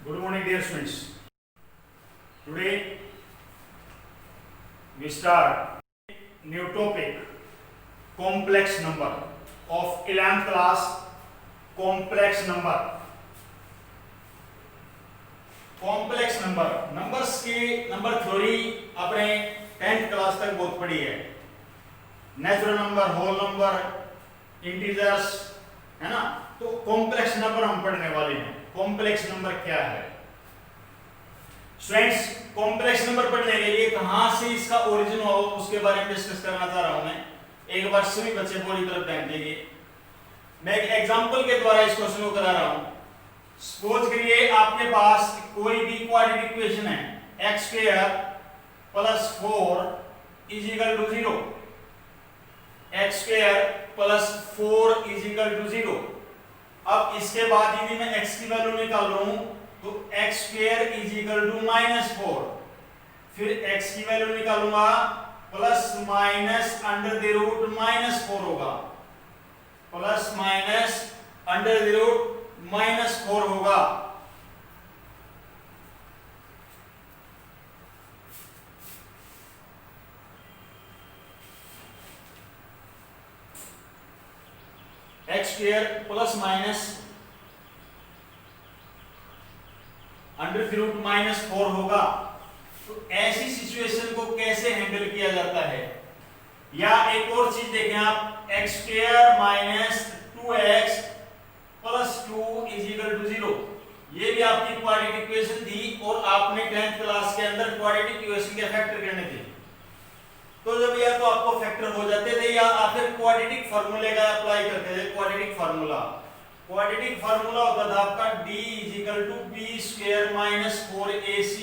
Good morning, dear students. Today we start new topic, complex number of 11th class. Complex number. Complex number, numbers की number theory आपने 10th class तक बहुत पढ़ी है. Natural number, whole number, integers, है ना. तो complex number हम पढ़ने वाले हैं. कॉम्प्लेक्स नंबर क्या है स्टूडेंट्स? कॉम्प्लेक्स नंबर पढ़ने के लिए कहां से इसका ओरिजिन हुआ उसके बारे में डिस्कस करना चाह रहा हूं मैं. एक बार सभी बच्चे पूरी तरफ ध्यान दीजिए. मैं एक एग्जांपल के द्वारा इस क्वेश्चन को करा रहा हूं. सपोज करिए आपके पास कोई भी क्वाड्रेटिक इक्वेशन है, x square plus 4 is equal to 0. x square plus 4 is equal to 0. अब इसके बाद यदि मैं x की वैल्यू निकाल रहा हूं तो x square is equal to -4. फिर x की वैल्यू निकालूंगा plus minus under the root -4 होगा. Plus minus under the root -4 होगा. x square plus minus under the root -4 होगा. तो ऐसी सिचुएशन को कैसे हैंडल किया जाता है? या एक और चीज देखें आप, x square minus 2x plus 2 is equal to 0. ये भी आपकी क्वाड्रेटिक इक्वेशन थी और आपने 10th क्लास के अंदर क्वाड्रेटिक इक्वेशन के फैक्टर करने थे. तो जब या तो आपको फैक्टर हो जाते थे या आप फिर क्वाड्रेटिक फार्मूले का अप्लाई करते थे. क्वाड्रेटिक फार्मूला होता था आपका d is equal to b square minus 4ac.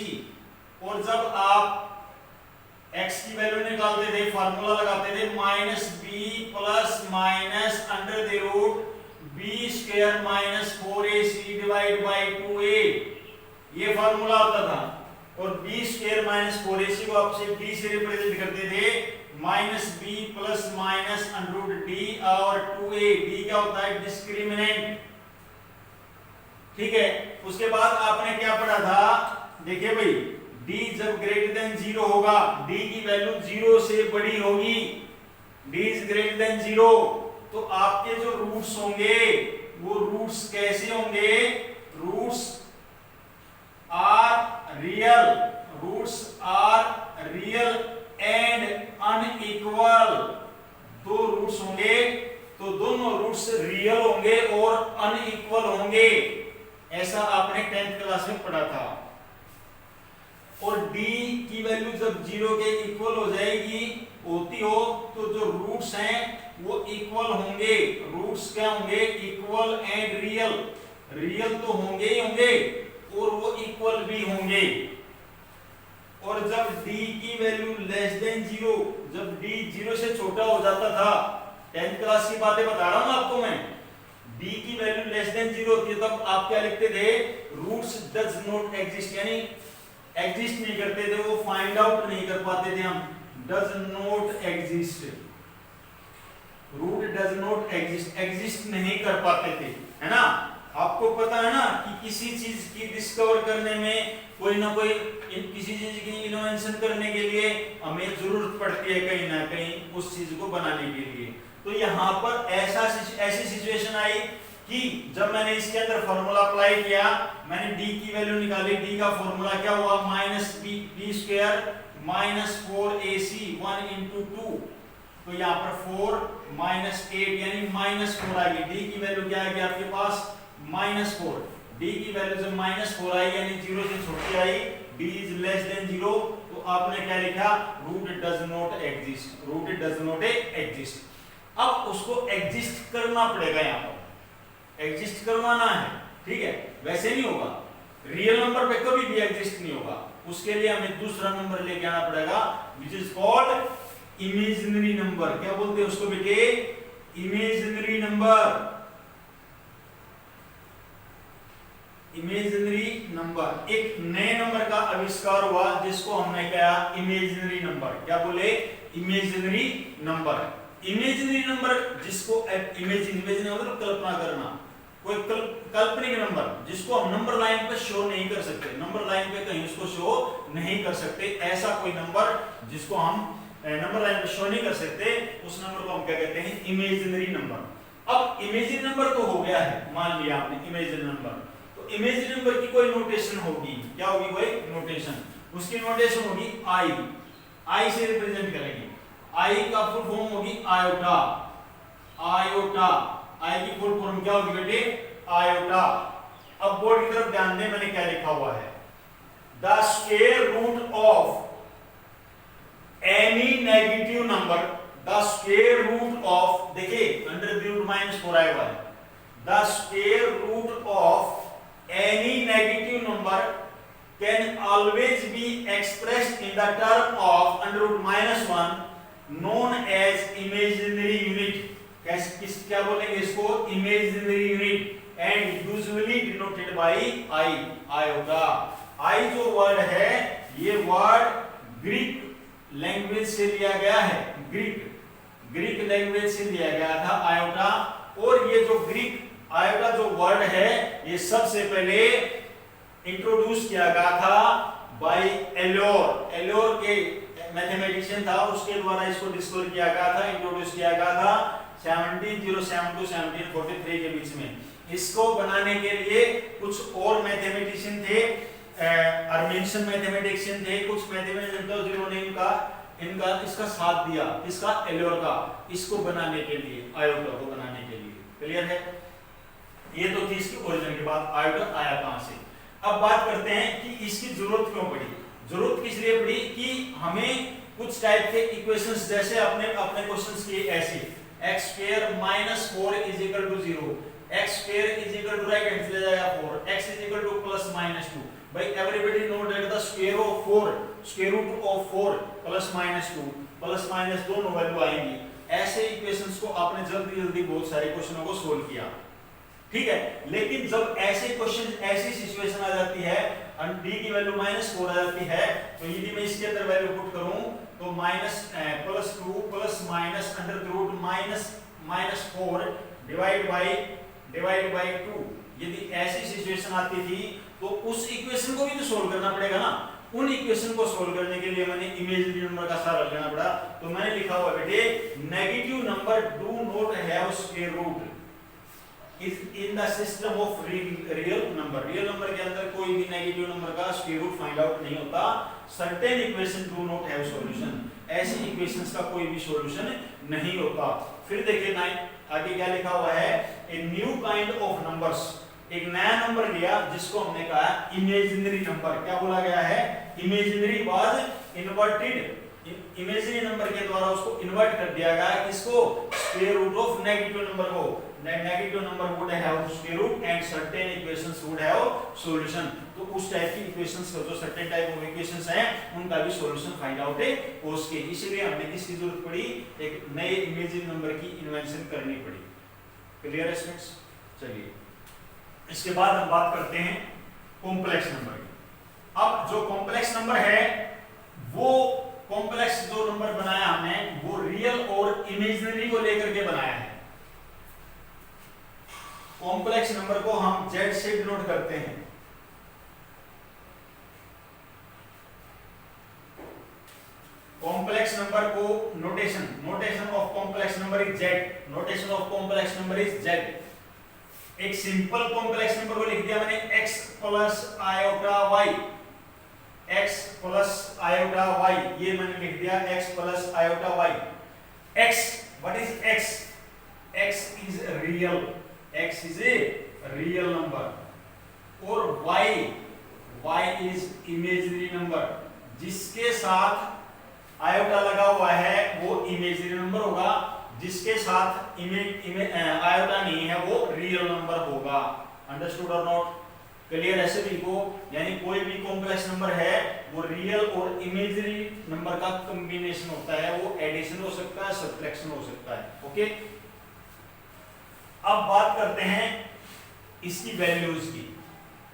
और जब आप x की वैल्यू निकालते थे, फार्मूला लगाते थे minus b plus minus under the root b square minus 4ac divide by 2a. ये फार्मूला होता था. और b स्क्वायर माइनस 4ac को आप सिर्फ b से रिप्रेजेंट करते थे minus b plus minus under root d और 2a. d क्या होता है? डिस्क्रिमिनेंट. ठीक है. उसके बाद आपने क्या पढ़ा था? देखिए भाई, d जब ग्रेटर देन 0 होगा, d की वैल्यू 0 से बड़ी होगी, d इज ग्रेटर देन 0, तो आपके जो रूट्स होंगे वो रूट्स कैसे होंगे? Roots are real and unequal. दो रूट्स होंगे तो दोनों रूट्स रियल होंगे और अनइक्वल होंगे. ऐसा आपने 10th क्लास में पढ़ा था. और d की वैल्यू जब 0 के इक्वल हो जाएगी होती हो तो जो रूट्स हैं वो इक्वल होंगे. रूट्स क्या होंगे? Equal and real. रियल तो होंगे ही होंगे और वो इक्वल भी होंगे. और जब d की वैल्यू लेस देन 0, जब d 0 से छोटा हो जाता था, 10th क्लास की बातें बता रहा हूं आपको मैं, d की वैल्यू लेस देन 0 होती है तब आप क्या लिखते थे? Roots does not exist. यानी एग्जिस्ट नहीं करते थे, वो फाइंड आउट नहीं कर पाते थे हम. Does not exist, root does not exist, exist नहीं कर पाते थे, है ना. आपको पता है ना कि किसी चीज की डिस्कवर करने में कोई ना कोई किसी चीज की इनोवेशन करने के लिए हमें जरूरत पड़ती है कहीं ना कहीं उस चीज को बनाने के लिए. तो यहाँ पर ऐसी सिचुएशन आई कि जब मैंने इसके अंदर फार्मूला अप्लाई किया, मैंने d की वैल्यू निकाली. d का फार्मूला क्या हुआ? Minus b square minus 4ac 1 into 2. तो यहाँ पर 4 माइनस 8 यानी -4 आएगी. d की वैल्यू क्या आएगी आपके पास? -4. d की वैल्यू जब -4 आई यानी 0 से छोटी आई, d इज लेस देन 0, तो आपने क्या लिखा? Root does not exist. Root does not exist. अब उसको एग्जिस्ट करना पड़ेगा. यहाँ पर एग्जिस्ट करवाना है. ठीक है. वैसे नहीं होगा, रियल नंबर पे कभी भी एग्जिस्ट नहीं होगा. उसके लिए हमें दूसरा नंबर लेके आना पड़ेगा which is called imaginary number. क्या बोलते हैं उसको बेटे? Imaginary number. Imaginary number. एक नए नंबर का आविष्कार हुआ जिसको हमने कहा इमेजिनरी नंबर. क्या बोले? Imaginary number. इमेजिनरी नंबर जिसको इमेजिन मतलब कल्पना करना, कोई काल्पनिक नंबर जिसको हम नंबर लाइन पे शो नहीं कर सकते, नंबर लाइन पे कहीं उसको शो नहीं कर सकते, ऐसा कोई नंबर जिसको हम नंबर लाइन पे शो नहीं कर सकते, उस नंबर को हम क्या कहते हैं, इमेजिनरी नंबर। अब इमेजिनरी नंबर तो हो गया है, मान लिया आपने इमेजिनरी नंबर, तो इमेजिनरी नंबर की कोई नोटेशन होगी, क्या होगी, कोई नोटेशन, उसकी नोटेशन होगी आई, आई से रिप्रेजेंट करेंगे, आई का फुल फॉर्म होगी आयोटा, आयोटा, आई की फुल फॉर्म क्या होगी बेटे, आयोटा। अब बोर्ड की तरफ ध्यान दें, मैंने क्या लिखा हुआ है, the square root of any negative number, the square root of, देखिए अंडर द रूट -4 आया हुआ है, the square root of any negative number can always be expressed in the term of under root -1 known as imaginary unit. क्या बोलेंगे इसको, imaginary unit, and usually denoted by I, iota. I जो word है, ये word Greek language से लिया गया है, ग्रीक लैंग्वेज से लिया गया था आयोटा, और ये जो ग्रीक आयोटा जो वर्ड है, ये सबसे पहले इंट्रोड्यूस किया गया था बाय एलोर, एलोर के मैथमेटिशियन था, उसके द्वारा इसको डिस्कवर किया गया था, इंट्रोड्यूस किया गया था 1707 to 1743 के बीच में। इसको बनाने के लिए कुछ और मैथमेटिशियन थे, अर्मेनियन मैथमेटिशियन थे, कुछ मैथमेटिशियन थे जिन्होंने इनका इसका साथ दिया, इसका एलोर का, इसको बनाने के लिए, आयोटा को बनाने के लिए। क्लियर है, ये तो थी इसकी ओरिजिन की बात, आयोटा आया कहां से। अब बात करते हैं कि इसकी जरूरत क्यों पड़ी, जरूरत किस लिए पड़ी कि हमें कुछ टाइप के इक्वेशंस, जैसे अपने क्वेश्चंस किए ऐसे, x square minus 4 is equal to 0, x square is equal to right hand चला जाएगा 4, x is equal to plus minus 2। भाई everybody know that the square of 4, square root of 4 plus minus 2 plus minus दोनों value आएंगी। ऐसे equations को आपने जल्दी बहुत सारे क्वेश्चनों को सोल्व किया, ठीक है। लेकिन जब ऐसे क्वेश्चन, ऐसी सिचुएशन आ जाती है, d की वैल्यू -4 आ जाती है, तो यदि मैं इसके अंदर वैल्यू पुट करूं तो +2 plus minus under the root -4 divide by 2, यदि ऐसी सिचुएशन आती थी तो उस इक्वेशन को भी तो सोल्व करना पड़ेगा ना। उन इक्वेशन को सोल्व करने के लिए मैंने इमेजिनरी नंबर का सहारा लेना पड़ा, तो मैंने लिखा हुआ बेटे, negative number do not have square root in the system of real number. Real number के अंदर कोई भी नेगेटिव नंबर का स्क्वायर रूट फाइंड आउट नहीं होता। Certain equation do not have solution, ऐसी इक्वेशंस का कोई भी सॉल्यूशन नहीं होता। फिर देखिए आगे क्या लिखा हुआ है, a new kind of numbers, एक नया नंबर लिया जिसको हमने कहा इमेजिनरी नंबर। क्या बोला गया है, imaginary was inverted, imaginary number के द्वारा उसको इन्वर्ट कर दिया गया, किसको, square root of negative number को। Negative number would have square root and certain equations would have solution. तो उस टाइप की इक्वेशंस का, जो सर्टेन टाइप ऑफ इक्वेशंस हैं, उनका भी सॉल्यूशन फाइंड आउट है हो सके। इसलिए हमने किसकी जरूरत पड़ी, एक नए इमेजिनरी नंबर की इन्वेंशन करनी पड़ी। क्लियर है स्टूडेंट्स? चलिए इसके बाद हम बात करते हैं कॉम्प्लेक्स नंबर की। अब जो कॉम्प्लेक्स नंबर है, वो कॉम्प्लेक्स जो नंबर बनाया हमने, वो रियल और इमेजिनरी को लेकर के बनाया है। कॉम्प्लेक्स नंबर को हम Z से डिनोट करते हैं। कॉम्प्लेक्स नंबर को notation of complex number is Z, notation of complex number is Z। एक सिंपल कॉम्प्लेक्स नंबर को लिख दिया मैंने x plus iota y, x plus iota y, ये मैंने लिख दिया x plus iota y। x, what is x? x is real, x is a real number, और y is imaginary number। जिसके साथ आयोटा लगा हुआ है वो इमेजिनरी नंबर होगा, जिसके साथ आयोटा नहीं है वो रियल नंबर होगा। अंडरस्टूड और नॉट? क्लियर है सभी को? यानी कोई भी कॉम्प्लेक्स नंबर है वो रियल और इमेजिनरी नंबर का कॉम्बिनेशन होता है, वो एडिशन हो सकता है, सब्ट्रैक्शन हो सकता है। ओके, अब बात करते हैं इसकी वैल्यूज की।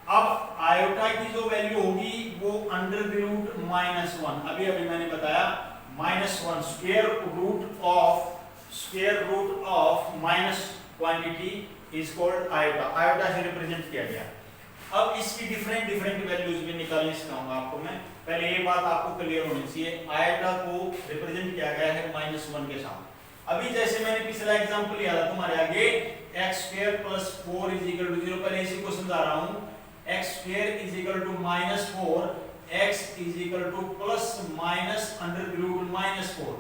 अब आयोटा की जो वैल्यू होगी वो अंडर द रूट -1, अभी मैंने बताया -1 square root of minus quantity is called iota, iota से रिप्रेजेंट किया गया। अब इसकी डिफरेंट वैल्यूज भी निकालनी सिखाऊंगा आपको मैं, पहले ये बात आपको क्लियर होनी चाहिए। आयोटा को रिप्रेजेंट किया गया है -1 के साथ। अभी जैसे मैंने पिछला एग्जांपल लिया था तुम्हारे आगे, x² + 4 = 0, पहले इसी को समझा रहा हूं। x² = -4, x ± √-4।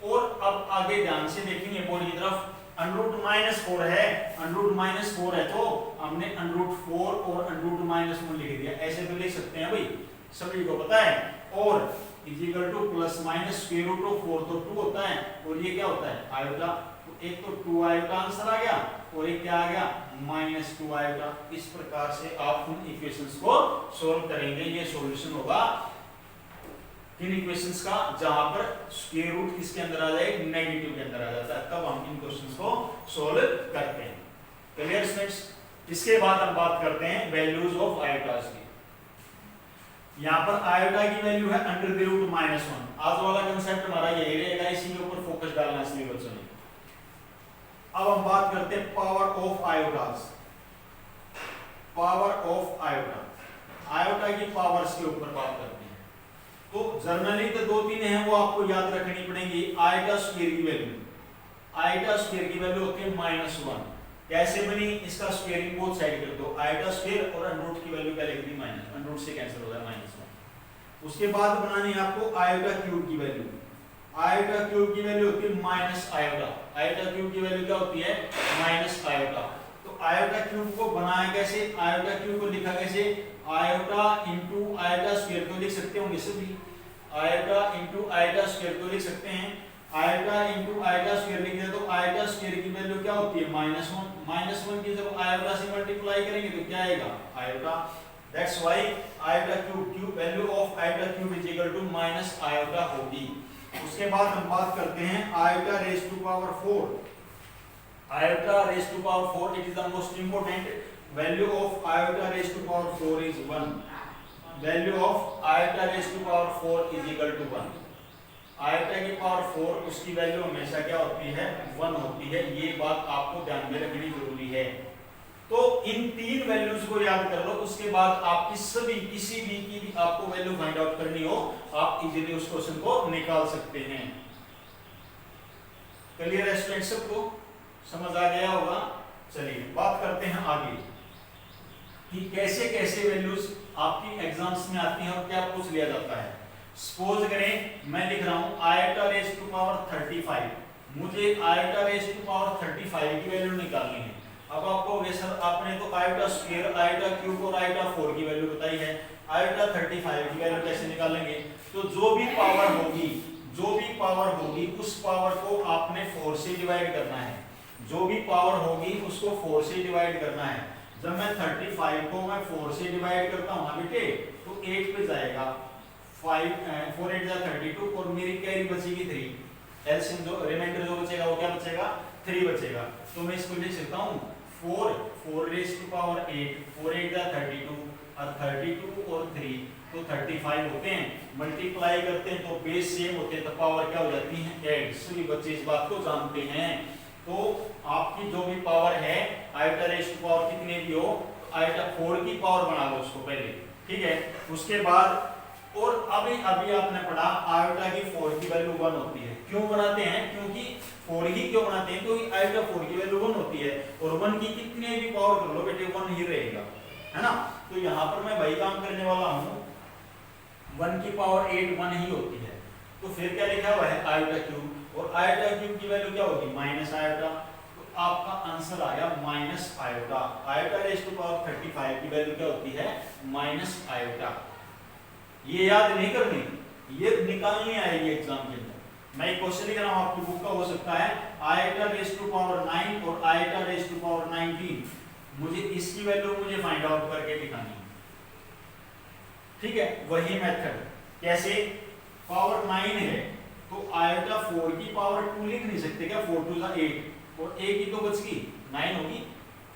और अब आगे ध्यान से देखेंगे बोर्ड की तरफ, √-4 है, √-4 है तो हमने √4 और √-1 लिख दिया, ऐसे तो लिख सकते हैं भाई, सभी को पता है। और इजिकल टू ±√4 तो 2 होता है, और ये क्या होता है आयोटा, तो एक तो 2 आयोटा आंसर आ गया और एक क्या आ गया -2 आयोटा। इस प्रकार से आप उन इक्वेशंस को सोल्व करेंगे। ये सॉल्यूशन होगा किन इक्वेशंस का, जहां पर स्क्वायर रूट किसके अंदर आ जाए, नेगेटिव के अंदर आ जाता है, तब हम इन क्वेश्चंस को सोल्व करते हैं। Clear students? इसके बाद हम बात करते हैं वैल्यूज ऑफ आयोटास की। यहां पर आयोटा की वैल्यू है √-1। आज वाला कांसेप्ट हमारा यही रहेगा, इसी के ऊपर फोकस डालना है सभी बच्चों ने। अब हम बात करते हैं power of iotas. Power of iota, iota की पावर्स के ऊपर बात करते हैं। तो जनरली तो 2-3 हैं, वो आपको याद रखनी पड़ेगी। आयोटा स्क्वायर की वैल्यू, आयोटा स्क्वायर की वैल्यू होती है -1। कैसे बनी, इसका स्क्वायरिंग बोथ साइड कर दो, आयोटा स्क्वायर और √, की वैल्यू क्या लिख दी -, √, से कैंसिल हो जाए -1। उसके बाद बनानी है आपको आयोटा क्यूब की वैल्यू। आयोटा क्यूब की वैल्यू होती है माइनस आयोटा, आयोटा क्यूब की वैल्यू क्या होती है माइनस आयोटा। तो आयोटा क्यूब को बनाया कैसे, आयोटा क्यूब को लिखा कैसे, आयोटा इंटू आयोटा स्क्वायर तो लिख सकते होंगे सभी, आयोटा इंटू आयोटा स्क्वायर तो लिख सकते हैं। आयोटा इंटू आयोटा स्क्वायर लिख दिया तो आयोटा स्क्वायर की वैल्यू क्या होती है -1। -1 की जब आयोटा से मल्टीप्लाई करेंगे तो क्या आएगा iota. That's why iota cube value of iota cube is equal to minus iota होगी। उसके बाद हम बात करते हैं iota raise to power 4। Iota raise to power 4, it is the most important. Value of iota raise to power 4 is 1। Value of iota raise to power 4 is equal to 1। Iota की power 4 उसकी value हमेशा क्या होती है 1 होती है, ये बात आपको ध्यान में रखनी जरूरी है। तो इन 3 वैल्यूज को याद कर लो, उसके बाद आपकी सभी किसी भी की भी आपको वैल्यू फाइंड आउट करनी हो, आप इजीली उस क्वेश्चन को निकाल सकते हैं। क्लियर है स्टूडेंट, सबको समझ आ गया होगा। चलिए बात करते हैं आगे कि कैसे कैसे वैल्यूज आपकी एग्जाम्स में आती हैं और क्या पूछ लिया जाता है। सपोज करें मैं लिख रहा हूं आयोटा रेज़ टू पावर 35, मुझे आयोटा रेज़ टू पावर 35 की वैल्यू निकालनी है। अब आपको सर आपने तो आयोटा स्क्वायर, आयोटा क्यूब और आयोटा 4 की वैल्यू बताई है, आयोटा 35 की वैल्यू कैसे निकालेंगे। तो जो भी पावर होगी, जो भी पावर होगी उस पावर को आपने 4 से डिवाइड करना है। जो भी पावर होगी उसको 4 से डिवाइड करना है। जब मैं 35 को मैं 4 से डिवाइड करता हूं ना बेटे, तो 8 पे जाएगा, 4 8 जा 32 और मेरी कैरी बचेगी 3। एलसीएम जो रिमाइंडर जो बचेगा वो क्या बचेगा 3 बचेगा। तो मैं इसको लिख सकता हूं 4 रेज़ टू पावर 8, 4 8 जा 32 और 32 और 3 तो 35 होते हैं। मल्टीप्लाई करते हैं तो बेस सेम होते हैं, तो पावर क्या हो जाती है 8। सभी बच्चे इस बात को जानते हैं। तो आपकी जो भी पावर है आयोटा रेज़ टू पावर कितने भी हो, आयोटा 4 की पावर बना लो उसको पहले, ठीक है। उसके बाद और अभी आपने पढ़ा आयोटा की 4 की वैल्यू 1 होती है। क्यों बनाते हैं, क्योंकि 4 ही क्यों बनाते हैं, क्योंकि आयोटा 4 की वैल्यू 1 होती है और 1 की कितने भी पावर कर लो बेटे 1 ही रहेगा, है ना। तो यहाँ पर मैं वही काम करने वाला हूँ, 1 की पावर 8 1 ही होती है। तो फिर क्या लिखा हुआ है आयोटा क्यूब, और आयोटा क्यूब की वैल्यू क्या होगी माइनस आयोटा। तो आपका आंसर आया minus iota. Iota raise to power 35 की वैल्यू क्या होती है माइनस आयोटा। ये याद नहीं करनी, ये निकालनी आएगी एग्जाम के अंदर। मैं एक क्वेश्चन लिख रहा हूं आपकी बुक का, हो सकता है आयोटा रेज़ टू पावर 9 और आयोटा रेज़ टू पावर 19, मुझे इसकी वैल्यू मुझे फाइंड आउट करके दिखानी है, ठीक है। वही मेथड कैसे, पावर 9 है तो आयोटा 4 की पावर 2 लिख नहीं सकते क्या, 4 2 जा 8 और 1 ही तो बच गई 9 होगी,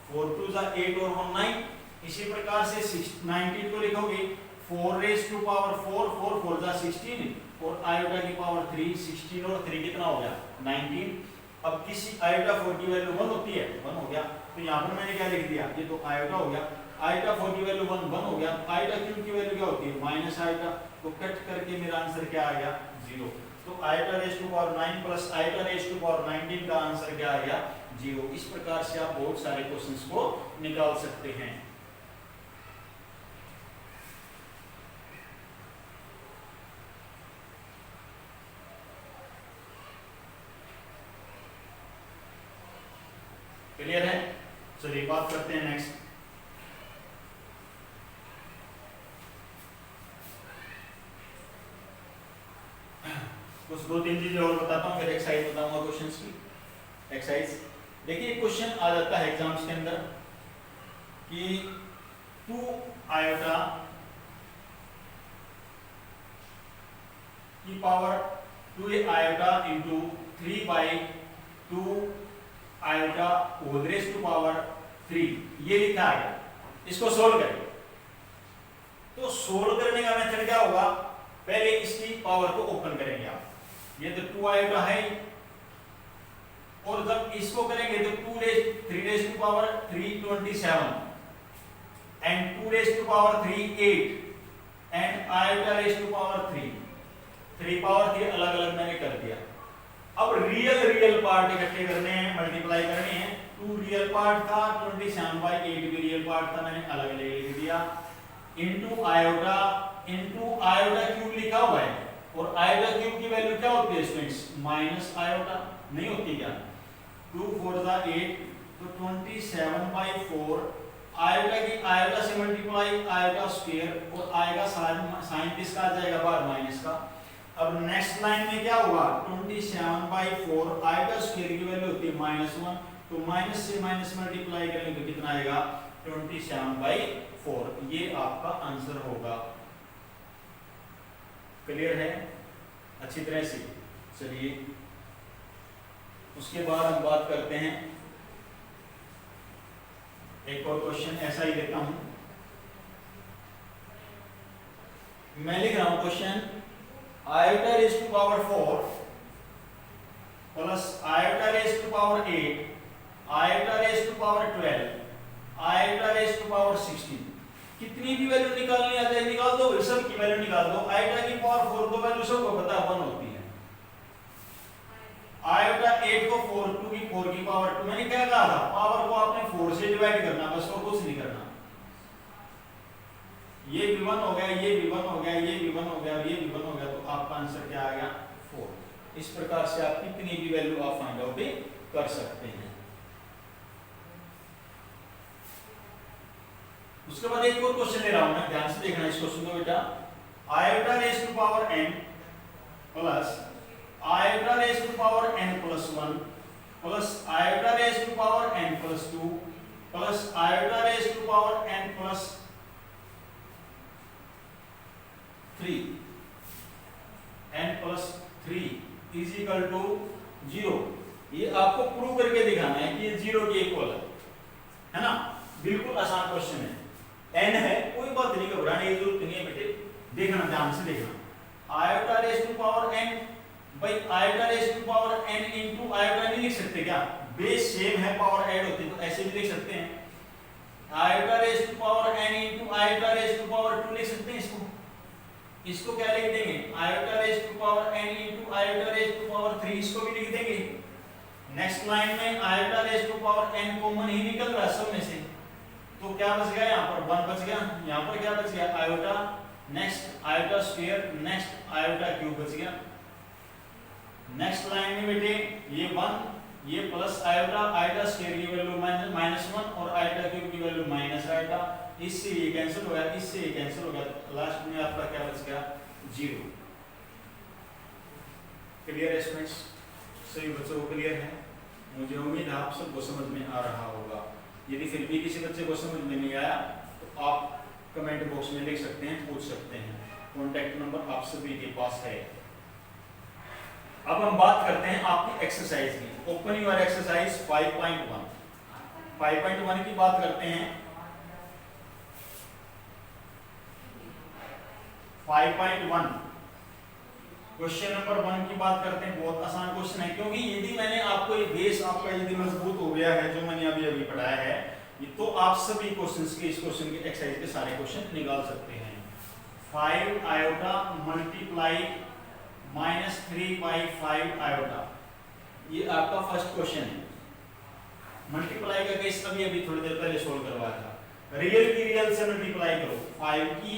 4 2 जा 8 और 1 9। इसी प्रकार से 19 को लिखोगे 4 रेज़ टू पावर 4, 4 4 जा 16 और आयोटा की पावर 3, 16 और 3 कितना हो गया 19। अब किसी आयोटा 4 की वैल्यू 1 होती है, 1 हो गया। तो यहाँ पर मैंने क्या लिख दिया, ये तो आयोटा हो गया, आयोटा 4 की वैल्यू 1 1 हो गया, आयोटा क्यूब की वैल्यू क्या होती है माइनस आयोटा, तो कट करके मेरा आंसर क्या आ गया 0। तो iota raise to power 9 plus iota raise to power 19 का आंसर क्या आ गया 0। इस प्रकार से आप बहुत सारे क्वेश्चंस को निकाल सकते हैं। क्लियर है? चलिए बात करते हैं नेक्स्ट। कुछ 2-3 चीजें और बताता हूं, फिर एक्सरसाइज बताऊंगा क्वेश्चंस की। एक्सरसाइज देखिए, क्वेश्चन आ जाता है एग्जाम्स के अंदर कि 2 आयोटा की power 2 iota into 3/2 iota whole raise to power 3 ये लिखा है। इसको सोल्व करें। तो सोल्व करने का मेथड क्या होगा, पहले इसकी पावर को ओपन करेंगे आप। ये तो 2 आयोटा है, और जब इसको करेंगे तो 3 raise to power 3 27 and 2 raise to power 3 8 and iota raise to power 3 power 3 अलग अलग मैंने कर दिया। अब रियल पार्ट इकट्ठे करने हैं, मल्टीप्लाई करने हैं। 2 रियल पार्ट था, 27/8 भी रियल पार्ट था, मैंने अलग अलग लिख दिया। इनटू आयोटा क्यूब लिखा हुआ है, और आयोटा क्यूब की वैल्यू क्या होती है स्टूडेंट्स माइनस आयोटा, नहीं होती क्या? 2 4 8 तो 27/4 आयोटा की आयोटा से मल्टीप्लाई आयोटा स्क्वायर, और आएगा साइन किसका आ जाएगा बाहर माइनस का। अब नेक्स्ट लाइन में क्या हुआ, 27/4 आयोटा स्क्वायर की वैल्यू होती है -1, तो माइनस से माइनस मल्टीप्लाई करेंगे तो कितना आएगा 27/4। ये आपका आंसर होगा। क्लियर है अच्छी तरह से? चलिए उसके बाद हम बात करते हैं, एक और क्वेश्चन ऐसा ही लेता हूं। मैं लिख रहा हूं question, iota raise to power 4 plus iota raise to power 8 iota raise to power 12 iota raise to power 16 कितनी भी वैल्यू निकालनी आ जाए निकाल दो, सब की वैल्यू निकाल दो। आयोटा की पावर 4 तो वैल्यू सबको पता 1 होती है। आयोटा 8 को 4 2 की 4 की पावर 2, मैंने क्या कहा था, पावर को आपने 4 से डिवाइड करना, बस और कुछ नहीं करना। ये भी 1 हो गया, ये भी 1 हो गया, ये भी 1 हो गया, ये भी 1 हो गया, तो आपका आंसर क्या आ गया 4। इस प्रकार से आप कितनी भी वैल्यू आप फाइंड आउट कर सकते हैं। उसके बाद एक और क्वेश्चन ले रहा हूं मैं, ध्यान से देखना इस क्वेश्चन को बेटा। Iota raise to power n plus iota raise to power n plus 1 plus iota raise to power n plus 2 plus iota raise to power n plus 3 n plus 3 is equal to 0। ये आपको prove करके दिखाना है कि ये 0 के equal है ना। बिल्कुल आसान क्वेश्चन है, n है, कोई बात नहीं, घबराने की जरूरत नहीं है बेटे, देखना ध्यान से देखना। Iota raise to power n, भाई iota raise to power n into iota नहीं लिख सकते क्या, बेस सेम है, पावर ऐड होती है, तो ऐसे भी लिख सकते हैं। Iota raise to power n into iota raise to power 2 लिख सकते हैं। इसको क्या लिख देंगे, iota raise to power n into iota raise to power 3, इसको भी लिख देंगे। नेक्स्ट लाइन में iota raise to power n common ही निकल रहा है सब में से, तो क्या बच गया, यहाँ पर 1 बच गया, यहाँ पर क्या बच गया iota, next iota square, next iota cube बच गया। नेक्स्ट लाइन में बेटे ये 1, ये प्लस आयोटा, आयोटा स्क्वायर की वैल्यू -1 और आयोटा क्यूब की वैल्यू माइनस आयोटा, इससे ये कैंसिल हो गया, इससे ये कैंसिल हो गया, लास्ट में आपका क्या बच गया 0। क्लियर है स्टूडेंट्स? सभी बच्चों को क्लियर है? मुझे उम्मीद है आप सबको समझ में आ रहा होगा। यदि फिर भी किसी बच्चे को समझ में नहीं आया तो आप कमेंट बॉक्स में लिख सकते हैं, पूछ सकते हैं, कॉन्टैक्ट नंबर आप सभी के पास है। अब हम बात करते हैं आपकी एक्सरसाइज की। ओपन योर एक्सरसाइज 5.1 5.1 की बात करते हैं। 5.1 क्वेश्चन नंबर 1 की बात करते हैं। बहुत आसान क्वेश्चन है, क्योंकि यदि मैंने आपको ये बेस आपका यदि मजबूत हो गया है जो मैंने अभी अभी पढ़ाया है, तो आप सभी क्वेश्चंस के इस क्वेश्चन के एक्सरसाइज के सारे क्वेश्चन निकाल सकते हैं। 5 आयोटा मल्टीप्लाई -3 बाई 5 आयोटा, ये आपका फर्स्ट क्वेश्चन है। मल्टीप्लाई का केस अभी अभी थोड़ी देर पहले सोल्व करवाया था। रियल की रियल से मल्टीप्लाई करो, 5 की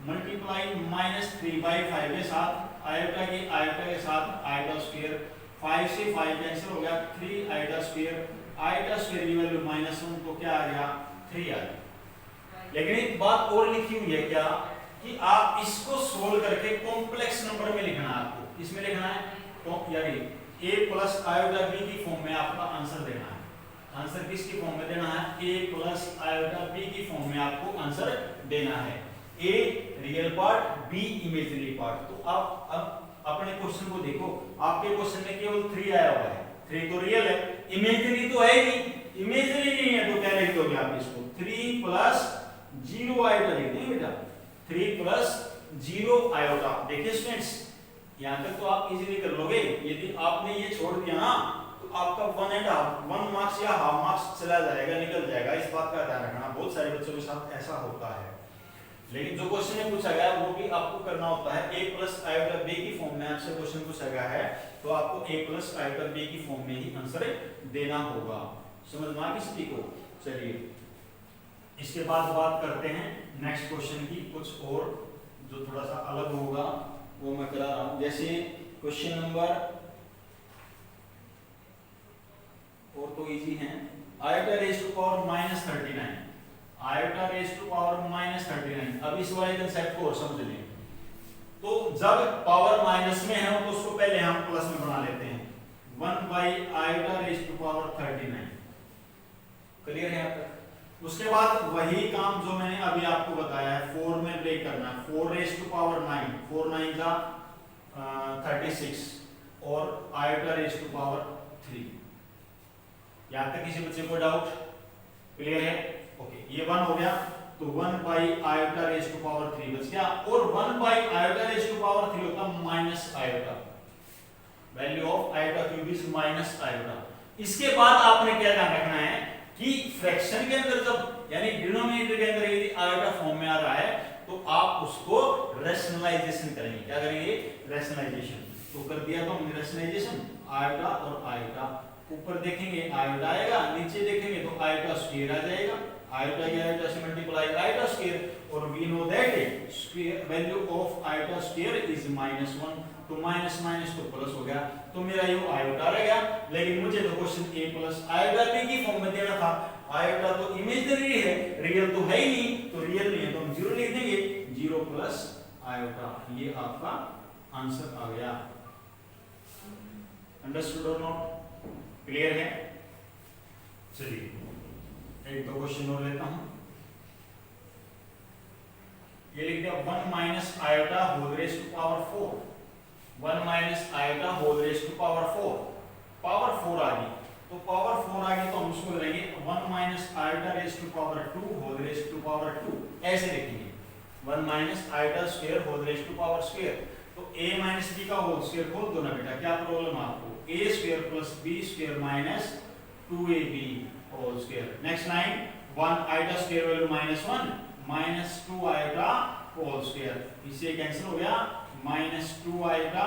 मल्टीप्लाई -3 बाई 5 के साथ, आयोटा के साथ आयोटा स्क्वायर, 5 से 5 कैंसिल हो गया, 3 आयोटा स्क्वायर, आयोटा स्क्वायर की वैल्यू -1 तो क्या आ गया 3 आ गया। लेकिन एक बात और लिखी हुई है क्या, कि आप इसको सोल्व करके कॉम्प्लेक्स नंबर में लिखना है आपको। किसमें लिखना है, तो यानी a प्लस आयोटा b की फॉर्म में आपका आंसर देना है। आंसर किसकी फॉर्म में देना है, a प्लस आयोटा b की फॉर्म में आपको आंसर देना है। a real part, b imaginary part. तो आप अब अपने क्वेश्चन को देखो, आपके क्वेश्चन में केवल 3 आया हुआ है, 3 तो रियल है, इमेजिनरी तो है नहीं, इमेजिनरी नहीं है तो क्या लिख दोगे आप इसको, 3 प्लस 0 आयोटा लिख देंगे बेटा, 3 प्लस 0 आयोटा। देखिए स्टूडेंट्स, यहां तक तो आप इजीली कर लोगे। यदि आपने ये छोड़ दिया ना तो आपका 1 मार्क्स या हाफ मार्क्स चला जाएगा, निकल जाएगा। इस बात का ध्यान रखना, बहुत सारे बच्चों के साथ ऐसा होता है। लेकिन जो क्वेश्चन में पूछा गया वो भी आपको करना होता है। a प्लस आयोटा b की फॉर्म में आपसे क्वेश्चन पूछा गया है, तो आपको a प्लस आयोटा b की फॉर्म में ही आंसर देना होगा। समझ में आ गई सभी को। चलिए इसके बाद बात करते हैं नेक्स्ट क्वेश्चन की, कुछ और जो थोड़ा सा अलग होगा वो मैं करा रहा हूं। जैसे क्वेश्चन नंबर, और तो इजी है, iota raise to power -39, iota raise to power -39। अब इस वाले कंसेप्ट को और समझ लें। तो जब पावर माइनस में है तो उसको पहले हम प्लस में बना लेते हैं, 1 by iota raise to power 39। Clear है आप तक? उसके बाद वही काम जो मैंने अभी आपको बताया है, 4 में ब्रेक करना है, 4 रेज़ टू पावर 9, 4 9 जा 36, और आयोटा रेज़ टू पावर 3। यहां तक किसी बच्चे को डाउट? क्लियर है? ओके, ये 1 हो गया, तो 1 by iota raise to power 3 बच गया, और 1 by iota raise to power 3 होता minus iota, value of iota cube is minus iota. इसके बाद आपने क्या ध्यान रखना है कि फ्रैक्शन के अंदर जब, यानी डिनोमिनेटर के अंदर यदि आयोटा फॉर्म में आ रहा है तो आप उसको रैशनलाइजेशन करेंगे। क्या करेंगे? रैशनलाइजेशन। तो कर दिया तो हमने रैशनलाइजेशन, आयोटा और आयोटा, ऊपर देखेंगे आयोटा आएगा, नीचे देखेंगे तो आयोटा स्क्वायर आ जाएगा, आयोटा की आयोटा से मल्टीप्लाई आयोटा स्क्वायर, और we know that square value of iota square is -1, तो माइनस माइनस तो प्लस हो गया, तो मेरा ये आयोटा रह गया। लेकिन मुझे तो question a plus iota b की फॉर्म में देना था, आयोटा तो इमेजिनरी है, रियल तो है ही नहीं, तो रियल नहीं है तो हम 0 लिख देंगे, 0 प्लस आयोटा, ये आपका आंसर आ गया। अंडरस्टूड और नॉट? क्लियर है? चलिए एक दो क्वेश्चन और लेता हूं। ये लिख दिया 1 minus iota whole raise to power 4, 1 minus iota whole raise to power 4, power 4 आ गई, तो पावर 4 आ गई तो हम उसको करेंगे 1 minus iota raise to power 2 whole raise to power 2, ऐसे लिखेंगे 1 minus iota square whole raise to power square. तो a माइनस b का होल स्क्वायर खोल दो ना बेटा, क्या प्रॉब्लम है आपको, a square plus b square minus 2ab whole square. Next line 1 iota square value -1 minus 2 iota whole square, इससे कैंसिल हो गया, -2 आयोटा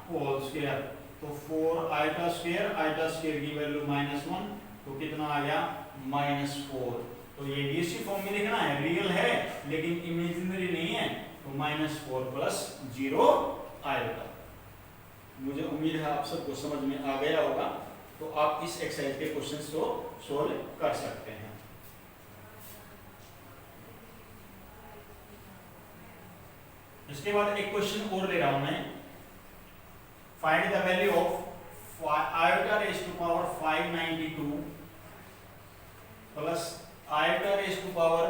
होल स्क्वायर, तो 4 आयोटा स्क्वायर की वैल्यू -1, तो कितना आ गया -4। तो ये भी इसी फॉर्म में लिखना है, रियल है लेकिन इमेजिनरी नहीं है, तो -4 प्लस 0 आयोटा। मुझे उम्मीद है आप सबको समझ में आ गया होगा, तो आप इस एक्सरसाइज के क्वेश्चंस को सोल्व कर सकते हैं। इसके बाद एक क्वेश्चन और ले रहा हूं मैं, find the value of iota raise to power 592 plus iota raise to power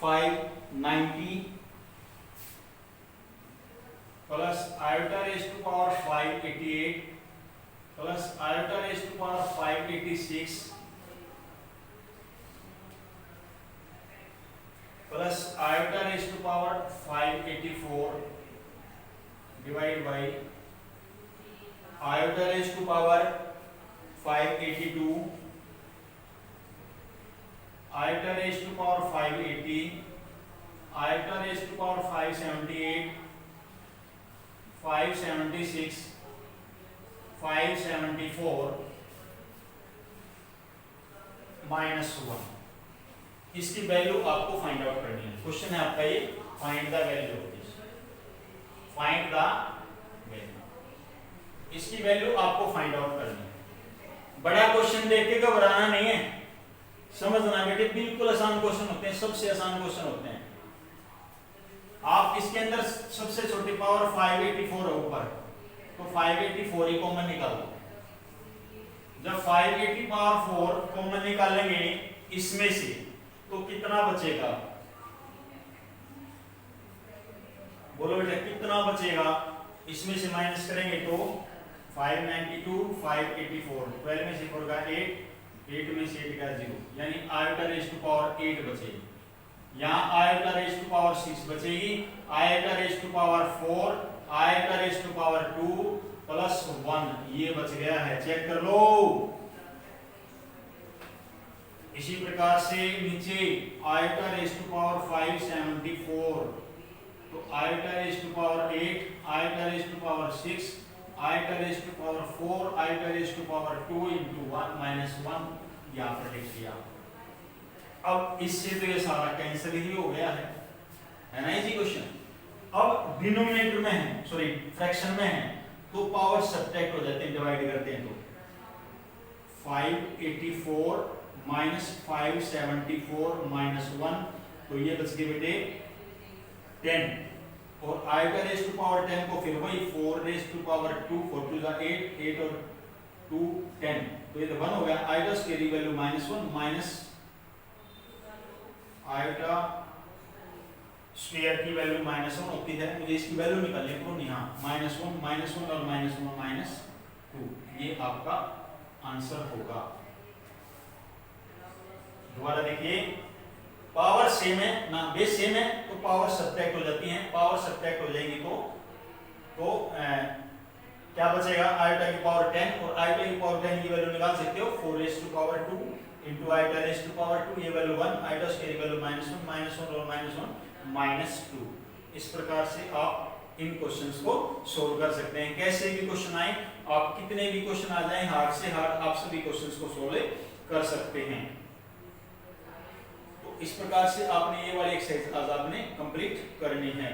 590 plus iota raise to power 588 plus iota raise to power 586 plus iota raise to power 584 divide by iota raise to power 582, iota raise to power 580, iota raise to power 578, 576, 574 -1। इसकी value आपको find out करनी है। Question है आपका ये, find the value of this, find the value, इसकी value आपको find out करनी है। बड़ा क्वेश्चन देख के घबराना नहीं है, समझना बेटे, बिल्कुल आसान क्वेश्चन होते हैं, सबसे आसान क्वेश्चन होते हैं। आप इसके अंदर सबसे छोटी पावर 584 है ऊपर, तो 584 ही कॉमन निकाल दो। जब 580 पावर 4 कॉमन निकालेंगे इसमें से, तो कितना बचेगा? बोलो बेटा कितना बचेगा? इसमें से माइनस करेंगे तो 592, 584, 12 में से 4 का 8, 8 में से 8 का 0, यानी आयोटा रेज टू पावर 8 बचेगी। यहाँ आयोटा रेज टू पावर 6 बचेगी, iota raise to power 4, iota raise to power 2 plus 1, ये बच गया है, चेक कर लो। इसी प्रकार से नीचे आयोटा रेज टू पावर 574, तो iota raise to power 8, iota raise to power 6, iota raise to power 4, iota raise to power 2 into 1 minus 1, यहाँ पर लिख दिया। अब इससे तो ये सारा कैंसिल ही हो गया है ना इजी क्वेश्चन। अब डिनोमिनेटर में है, सॉरी फ्रैक्शन में है, तो पावर सब्ट्रैक्ट हो जाते हैं, डिवाइड करते हैं तो 584 माइनस 574 माइनस 1, तो ये बच गए बेटे 10, और आयोटा रेज टू पावर 10 को फिर वही 4 raise to power 2, 4 to the 8, 8 और 2 10, तो ये तो 1 हो गया। आयोटा स्क्वायर की वैल्यू -1, माइनस आयोटा स्क्वायर की वैल्यू -1 होती है, मुझे इसकी वैल्यू निकालनी है, तो यहाँ -1 और -2, ये आपका आंसर होगा। दोबारा देखिए, पावर सेम है ना, बेस सेम है, तो पावर सब्ट्रैक्ट हो जाती है, पावर सब्ट्रैक्ट हो जाएगी तो क्या बचेगा? आयोटा की पावर 10, और आयोटा की पावर 10 की वैल्यू निकाल सकते हो 4 raise to power 2 into iota raise to power 2, ये वैल्यू 1, आयोटा स्क्वायर की वैल्यू -1 और -2। इस प्रकार से आप इन क्वेश्चंस को सोल्व कर सकते हैं। कैसे भी क्वेश्चन आए, आप कितने भी क्वेश्चन आ जाएं, हार्ड से हार्ड, आप सभी क्वेश्चंस को सोल्व कर सकते हैं। तो इस प्रकार से आपने ये वाली एक्सरसाइज आज आपने कंप्लीट करनी है।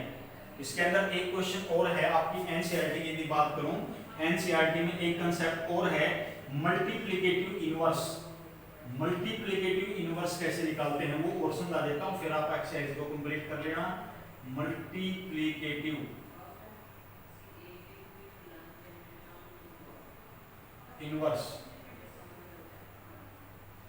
इसके अंदर एक क्वेश्चन और है आपकी एनसीईआरटी की, यदि बात करूं एनसीईआरटी में एक कंसेप्ट और है, मल्टीप्लिकेटिव इनवर्स। मल्टीप्लिकेटिव इनवर्स कैसे निकालते हैं वो और समझा देता हूं, फिर आप एक्सरसाइज को कंप्लीट कर लेना। मल्टीप्लिकेटिव इनवर्स,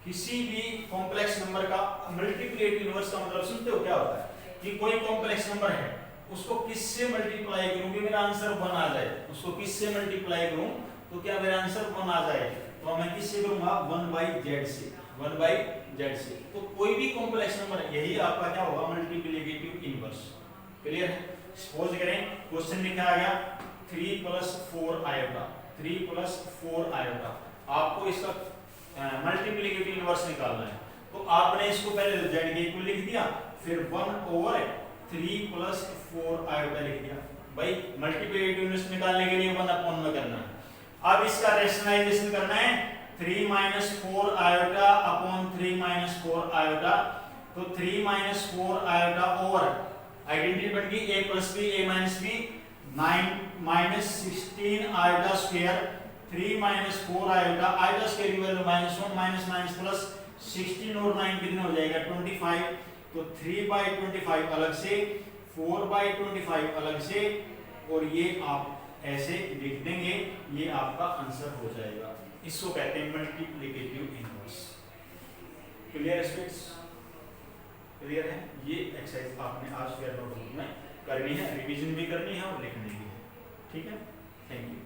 किसी भी कॉम्प्लेक्स नंबर का मल्टीप्लिकेटिव इनवर्स का मतलब सुनते हो क्या होता है? कि कोई कॉम्प्लेक्स नंबर है, उसको किससे मल्टीप्लाई करूं कि मेरा आंसर 1 आ जाए, उसको किससे मल्टीप्लाई करूं तो क्या मेरा आंसर 1 आ जाए, तो मैं किससे करूंगा? 1/z से, 1/z से। तो कोई भी कॉम्प्लेक्स नंबर, यही आपका क्या होगा? Multiplicative inverse. क्लियर है? सपोज करें क्वेश्चन लिखा आ गया 3 + 4 आयोटा, 3 + 4 आयोटा, आपको इसका मल्टीप्लिकेटिव इनवर्स निकालना है। तो आपने इसको पहले z के इक्वल लिख दिया, फिर 1/3 + 4 आयोटा लिख दिया। भाई मल्टीप्लिकेटिव इनवर्स निकालने के लिए 1/, में करना है। अब इसका रेशनलाइजेशन करना है, 3 - 4 आयोटा अपॉन 3 - 4 आयोटा, तो 3 - 4 आयोटा ओवर आइडेंटिटी बन गई a + b, a - b, 9 - 16 iota square, 3 - 4 iota, iota square की वैल्यू -1 - 9 प्लस 16 और 9 कितना हो जाएगा? 25, तो 3/25 अलग से, 4/25 अलग से, और ये आप ऐसे लिख देंगे, ये आपका आंसर हो जाएगा। इसको कहते हैं multiplicative inverse. Clear students? Clear है? ये एक्सरसाइज आपने आज फेयर नोटबुक में करनी है, रिवीजन भी करनी है और लिखनी भी है। ठीक है? Thank you.